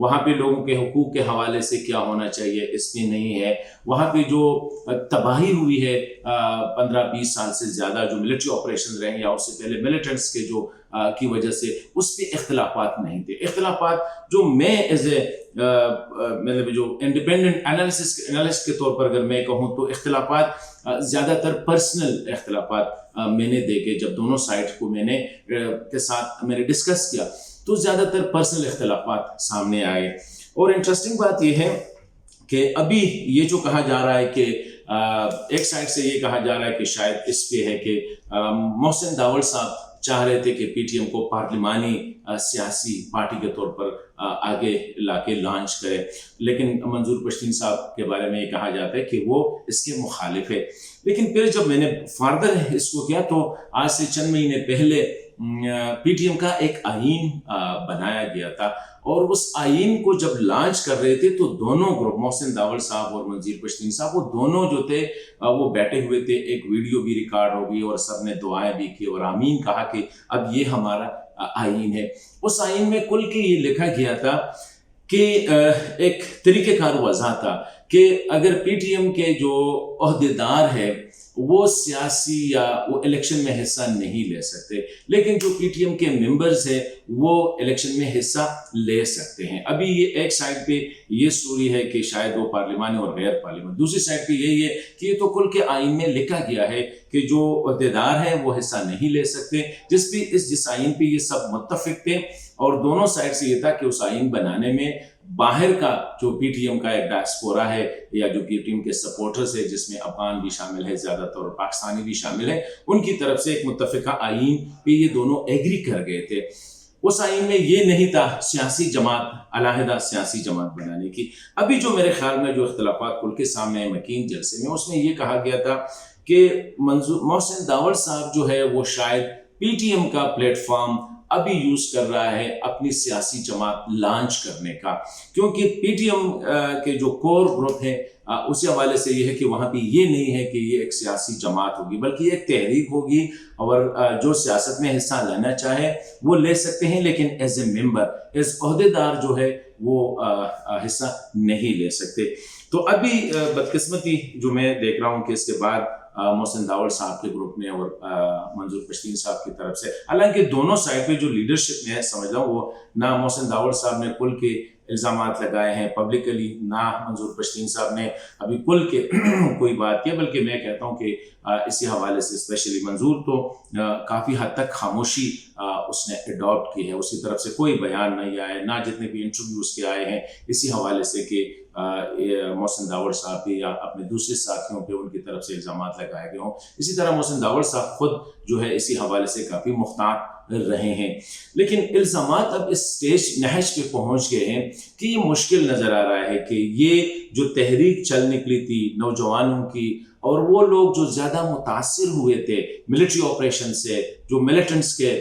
وہاں پہ لوگوں کے حقوق کے حوالے سے کیا ہونا چاہیے اس میں نہیں ہے. وہاں پہ جو تباہی ہوئی ہے 15-20 سال سے زیادہ جو ملٹری آپریشن رہے یا اس سے پہلے ملیٹنٹس کے جو کی وجہ سے اس پہ اختلافات نہیں تھے. اختلافات جو میں ایز اے مطلب جو انڈیپینڈنٹ انالسٹ کے طور پر اگر میں کہوں تو اختلافات زیادہ تر پرسنل اختلافات میں نے دیکھے. جب دونوں سائڈ کو میں نے ڈسکس کیا تو زیادہ تر پرسنل اختلافات سامنے آئے. اور انٹرسٹنگ بات یہ ہے کہ ابھی یہ جو کہا جا رہا ہے کہ ایک سائڈ سے یہ کہا جا رہا ہے کہ شاید اس پہ ہے کہ محسن داوڑ صاحب چاہ رہے تھے کہ پی ٹی ایم کو پارلیمانی سیاسی پارٹی کے طور پر آگے لا کے لانچ کرے، لیکن منظور پشتین صاحب کے بارے میں یہ کہا جاتا ہے کہ وہ اس کے مخالف ہے. لیکن پھر جب میں نے فردر اس کو کیا تو آج سے چند مہینے پہلے پی ٹی ایم کا ایک آئین بنایا گیا تھا، اور اس آئین کو جب لانچ کر رہے تھے تو دونوں گروپ محسن داوڑ صاحب اور منظور پشتین صاحب وہ دونوں جو تھے وہ بیٹھے ہوئے تھے. ایک ویڈیو بھی ریکارڈ ہو گئی اور سب نے دعائیں بھی کی اور آمین کہا کہ اب یہ ہمارا آئین ہے. اس آئین میں کل کے یہ لکھا گیا تھا کہ ایک طریقہ کار وضع تھا کہ اگر پی ٹی ایم کے جو عہدیدار ہے وہ سیاسی یا وہ الیکشن میں حصہ نہیں لے سکتے، لیکن جو پی ٹی ایم کے ممبرز ہیں وہ الیکشن میں حصہ لے سکتے ہیں. ابھی یہ ایک سائڈ پہ یہ سٹوری ہے کہ شاید وہ پارلیمانی اور غیر پارلیمانی، دوسری سائڈ پہ یہی ہے کہ یہ تو کل کے آئین میں لکھا گیا ہے کہ جو عہدیدار ہیں وہ حصہ نہیں لے سکتے، جس آئین پہ یہ سب متفق تھے. اور دونوں سائڈ سے یہ تھا کہ اس آئین بنانے میں باہر کا جو پی ٹی ایم کا ایک ڈائسپورا ہے یا جو پی ٹی ایم کے سپورٹرز ہے جس میں افغان بھی شامل ہے زیادہ تر اور پاکستانی بھی شامل ہے، ان کی طرف سے ایک متفقہ آئین پہ یہ دونوں ایگری کر گئے تھے. اس آئین میں یہ نہیں تھا سیاسی جماعت، علیحدہ سیاسی جماعت بنانے کی. ابھی جو میرے خیال میں جو اختلافات کھل کے سامنے مکین جلسے میں اس میں یہ کہا گیا تھا کہ محسن داوڑ صاحب جو ہے وہ شاید پی ٹی ایم کا پلیٹ فارم ابھی یوز کر رہا ہے اپنی سیاسی جماعت لانچ کرنے کا، کیونکہ پی ٹی ایم کے جو کور گروپ ہے اسی حوالے سے یہ ہے کہ وہاں پہ یہ نہیں ہے کہ یہ ایک سیاسی جماعت ہوگی بلکہ یہ ایک تحریک ہوگی، اور جو سیاست میں حصہ لینا چاہے وہ لے سکتے ہیں، لیکن ایز اے ممبر، ایز عہدیدار جو ہے وہ حصہ نہیں لے سکتے. تو ابھی بدقسمتی جو میں دیکھ رہا ہوں کہ اس کے بعد محسن داوڑ صاحب کے گروپ نے اور منظور پشتین صاحب کی طرف سے، حالانکہ دونوں سائڈ پہ جو لیڈرشپ میں ہے سمجھ رہا ہوں وہ نہ محسن داوڑ صاحب نے کل کے الزامات لگائے ہیں پبلکلی، نہ منظور پشتین صاحب نے ابھی کل کے کوئی بات کی، بلکہ میں کہتا ہوں کہ اسی حوالے سے اسپیشلی منظور تو کافی حد تک خاموشی اس نے اڈاپٹ کی ہے، اس کی طرف سے کوئی بیان نہیں آیا، نہ جتنے بھی انٹرویوز کے آئے ہیں اسی حوالے سے کہ محسن داوڑ صاحب پہ یا اپنے دوسرے ساتھیوں پہ ان کی طرف سے الزامات لگائے گئے ہوں. اسی طرح محسن داوڑ صاحب خود جو ہے اسی حوالے سے کافی محتاط رہے ہیں. لیکن الزامات اب اس سٹیج نہج پہ پہنچ گئے ہیں کہ یہ مشکل نظر آ رہا ہے کہ یہ جو تحریک چل نکلی تھی نوجوانوں کی، اور وہ لوگ جو زیادہ متاثر ہوئے تھے ملٹری آپریشن سے، جو ملیٹنٹس کے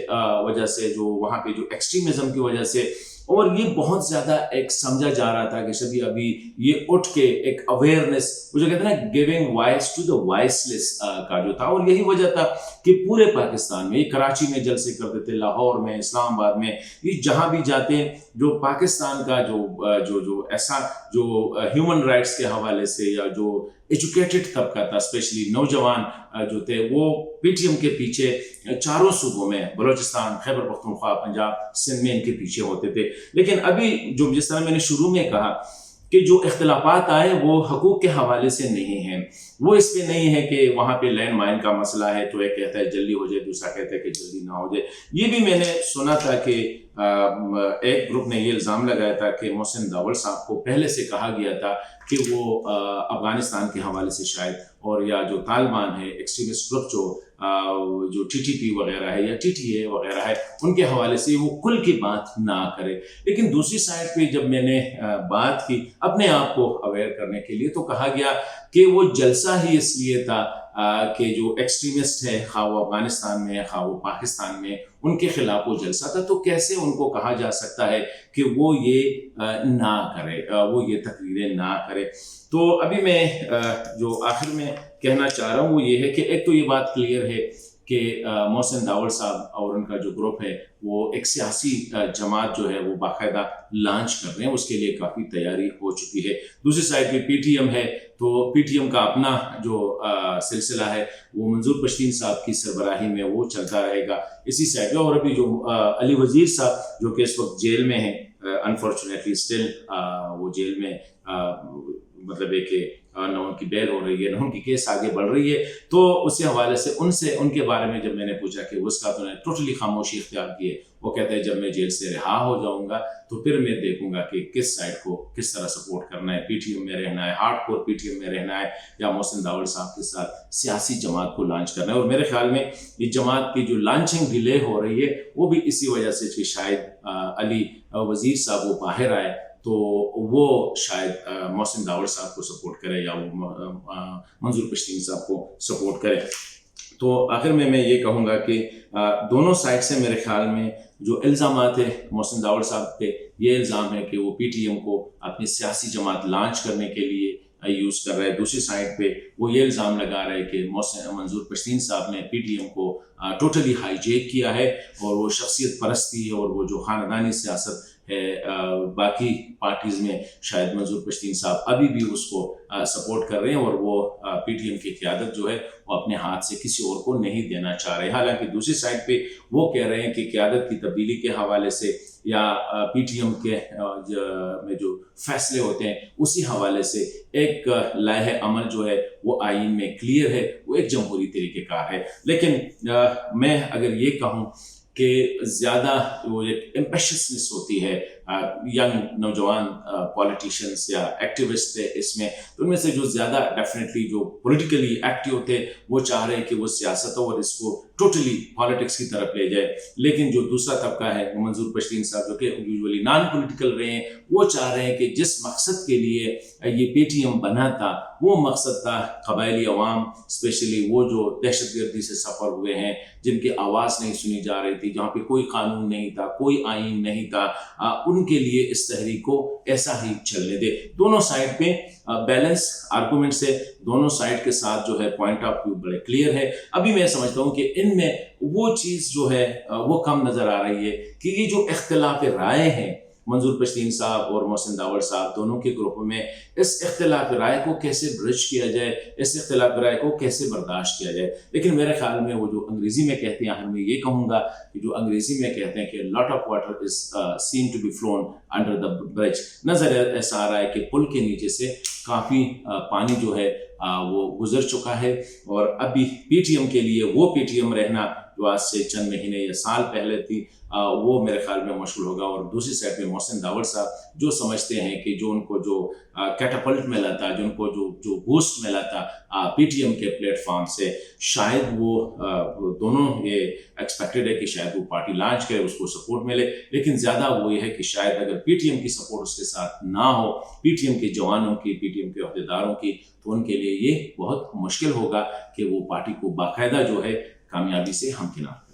وجہ سے، جو وہاں پہ جو ایکسٹریمزم کی وجہ سے، اور یہ بہت زیادہ ایک سمجھا جا رہا تھا کہ ابھی یہ اٹھ کے ایک اویئرنیس، وہ جو کہتے ہیں نا giving voice to the voiceless کا جو تھا، اور یہی وجہ تھا کہ پورے پاکستان میں، یہ کراچی میں جلسے کرتے تھے، لاہور میں، اسلام آباد میں، یہ جہاں بھی جاتے ہیں جو پاکستان کا جو ایسا جو ہیومن رائٹس کے حوالے سے یا جو ایجوکیٹڈ طبقہ تھا، اسپیشلی نوجوان جو تھے، وہ پی ٹی ایم کے پیچھے چاروں صوبوں میں، بلوچستان، خیبر پختونخوا، پنجاب، سندھ میں ان کے پیچھے ہوتے تھے. لیکن ابھی جو جس طرح میں نے شروع میں کہا کہ جو اختلافات آئے وہ حقوق کے حوالے سے نہیں ہیں، وہ اس پہ نہیں ہے کہ وہاں پہ لینڈ مائن کا مسئلہ ہے تو ایک کہتا ہے جلدی ہو جائے، دوسرا کہتا ہے کہ جلدی نہ ہو جائے. یہ بھی میں نے سنا تھا کہ ایک گروپ نے یہ الزام لگایا تھا کہ محسن داوڑ صاحب کو پہلے سے کہا گیا تھا کہ وہ افغانستان کے حوالے سے شاید، اور یا جو طالبان ہے، ایکسٹریمسٹ گروپ جو ٹی ٹی پی وغیرہ ہے یا ٹی ٹی اے وغیرہ ہے، ان کے حوالے سے وہ کل کی بات نہ کرے. لیکن دوسری سائڈ پہ جب میں نے بات کی اپنے آپ کو اویئر کرنے کے لیے تو کہا گیا کہ وہ جلسہ ہی اس لیے تھا کہ جو ایکسٹریمسٹ ہے، خواہ وہ افغانستان میں ہے خواہ وہ پاکستان میں، ان کے خلاف وہ جلسہ تھا، تو کیسے ان کو کہا جا سکتا ہے کہ وہ یہ نہ کرے، وہ یہ تقریریں نہ کرے. تو ابھی میں جو آخر میں کہنا چاہ رہا ہوں وہ یہ ہے کہ ایک تو یہ بات کلیئر ہے کہ محسن داوڑ صاحب اور ان کا جو گروپ ہے وہ ایک سیاسی جماعت جو ہے وہ باقاعدہ لانچ کر رہے ہیں، اس کے لیے کافی تیاری ہو چکی ہے۔ دوسری سائڈ پہ پی ٹی ایم ہے، تو پی ٹی ایم کا اپنا جو سلسلہ ہے وہ منظور پشتین صاحب کی سربراہی میں وہ چلتا رہے گا اسی سائڈ پہ۔ اور ابھی جو علی وزیر صاحب جو کہ اس وقت جیل میں ہیں، انفارچونیٹلی اسٹل وہ جیل میں، مطلب ہے کہ نہ ان کی بیل ہو رہی ہے، نہ ان کی کیس آگے بڑھ رہی ہے، تو اسی حوالے سے ان کے بارے میں جب میں نے پوچھا کہ اس کا تو نے ٹوٹلی خاموشی اختیار کی ہے، وہ کہتے ہیں جب میں جیل سے رہا ہو جاؤں گا تو پھر میں دیکھوں گا کہ کس سائڈ کو کس طرح سپورٹ کرنا ہے، پی ٹی ایم میں رہنا ہے، ہارڈ کور پی ٹی ایم میں رہنا ہے، یا محسن داوڑ صاحب کے ساتھ سیاسی جماعت کو لانچ کرنا ہے۔ اور میرے خیال میں یہ جماعت کی جو لانچنگ ڈیلے ہو رہی ہے وہ بھی اسی وجہ سے کہ شاید علی وزیر صاحب وہ باہر آئے تو وہ شاید محسن داوڑ صاحب کو سپورٹ کرے یا وہ منظور پشتین صاحب کو سپورٹ کرے۔ تو آخر میں یہ کہوں گا کہ دونوں سائڈ سے میرے خیال میں جو الزامات ہیں محسن داوڑ صاحب پہ یہ الزام ہے کہ وہ پی ٹی ایم کو اپنی سیاسی جماعت لانچ کرنے کے لیے یوز کر رہے ہیں، دوسری سائڈ پہ وہ یہ الزام لگا رہے کہ منظور پشتین صاحب نے پی ٹی ایم کو ٹوٹلی ہائی جیک کیا ہے، اور وہ شخصیت پرستی ہے اور وہ جو خاندانی سیاست ہے باقی پارٹیز میں شاید منظور پشتین صاحب ابھی بھی اس کو سپورٹ کر رہے ہیں، اور وہ پی ٹی ایم کی قیادت جو ہے وہ اپنے ہاتھ سے کسی اور کو نہیں دینا چاہ رہے۔ حالانکہ دوسری سائڈ پہ وہ کہہ رہے ہیں کہ قیادت کی تبدیلی کے حوالے سے یا پی ٹی ایم کے میں جو فیصلے ہوتے ہیں اسی حوالے سے ایک لائحہ عمل جو ہے وہ آئین میں کلیئر ہے، وہ ایک جمہوری طریقہ کار ہے۔ لیکن میں اگر یہ کہوں کہ زیادہ وہ ایک امپیشسنس ہوتی ہے ینگ نوجوان پولیٹیشینس یا ایکٹیوسٹ تھے اس میں، تو ان میں سے جو زیادہ ڈیفینیٹلی جو پولیٹیکلی ایکٹیو تھے وہ چاہ رہے ہیں کہ وہ سیاست اور اس کو ٹوٹلی پالیٹکس کی طرف لے جائے، لیکن جو دوسرا طبقہ ہے منظور پشتین صاحب جو کہ یوزولی نان پولیٹیکل رہے ہیں، وہ چاہ رہے ہیں کہ جس مقصد کے لیے یہ پی ٹی ایم بنا تھا وہ مقصد تھا قبائلی عوام، اسپیشلی وہ جو دہشت گردی سے سفر ہوئے ہیں، جن کی آواز نہیں سنی جا رہی تھی، جہاں پہ کوئی قانون نہیں تھا، کوئی آئین نہیں تھا، ان کے لیے اس تحریک کو ایسا ہی چلنے دے۔ دونوں سائڈ پہ بیلنس آرگومنٹ سے دونوں سائڈ کے ساتھ جو ہے پوائنٹ آف ویو بڑے کلیئر ہے۔ ابھی میں سمجھتا ہوں کہ ان میں وہ چیز جو ہے وہ کم نظر آ رہی ہے کہ یہ جو اختلاف رائے ہیں منظور پشتین صاحب اور محسن داوڑ صاحب دونوں کے گروپوں میں، اس اختلاف رائے کو کیسے برج کیا جائے، اس اختلاف رائے کو کیسے برداشت کیا جائے۔ لیکن میرے خیال میں وہ جو انگریزی میں کہتے ہیں، میں یہ کہوں گا کہ جو انگریزی میں کہتے ہیں کہ lot of water is seen to be flown under the bridge, نظر ایسا آ رہا ہے کہ پل کے نیچے سے کافی پانی جو ہے وہ گزر چکا ہے، اور ابھی پی ٹی ایم کے لیے وہ پی ٹی ایم رہنا جو آج سے چند مہینے یا سال پہلے تھی وہ میرے خیال میں مشہور ہوگا۔ اور دوسری سائڈ پہ محسن داوڑ صاحب جو سمجھتے ہیں کہ جو ان کو جو کیٹاپلٹ ملا تھا، جو ان کو جو بوسٹ ملا تھا پی ٹی ایم کے پلیٹ فارم سے، شاید وہ دونوں یہ ایکسپیکٹڈ ہے کہ شاید وہ پارٹی لانچ کرے، اس کو سپورٹ ملے، لیکن زیادہ وہ یہ ہے کہ شاید اگر پی ٹی ایم کی سپورٹ اس کے ساتھ نہ ہو، پی ٹی ایم کے جوانوں کی، پی ٹی ایم کے عہدیداروں کی، تو ان کے لیے یہ بہت مشکل ہوگا کہ وہ پارٹی کو باقاعدہ جو ہے کامیابی سے ہمکنار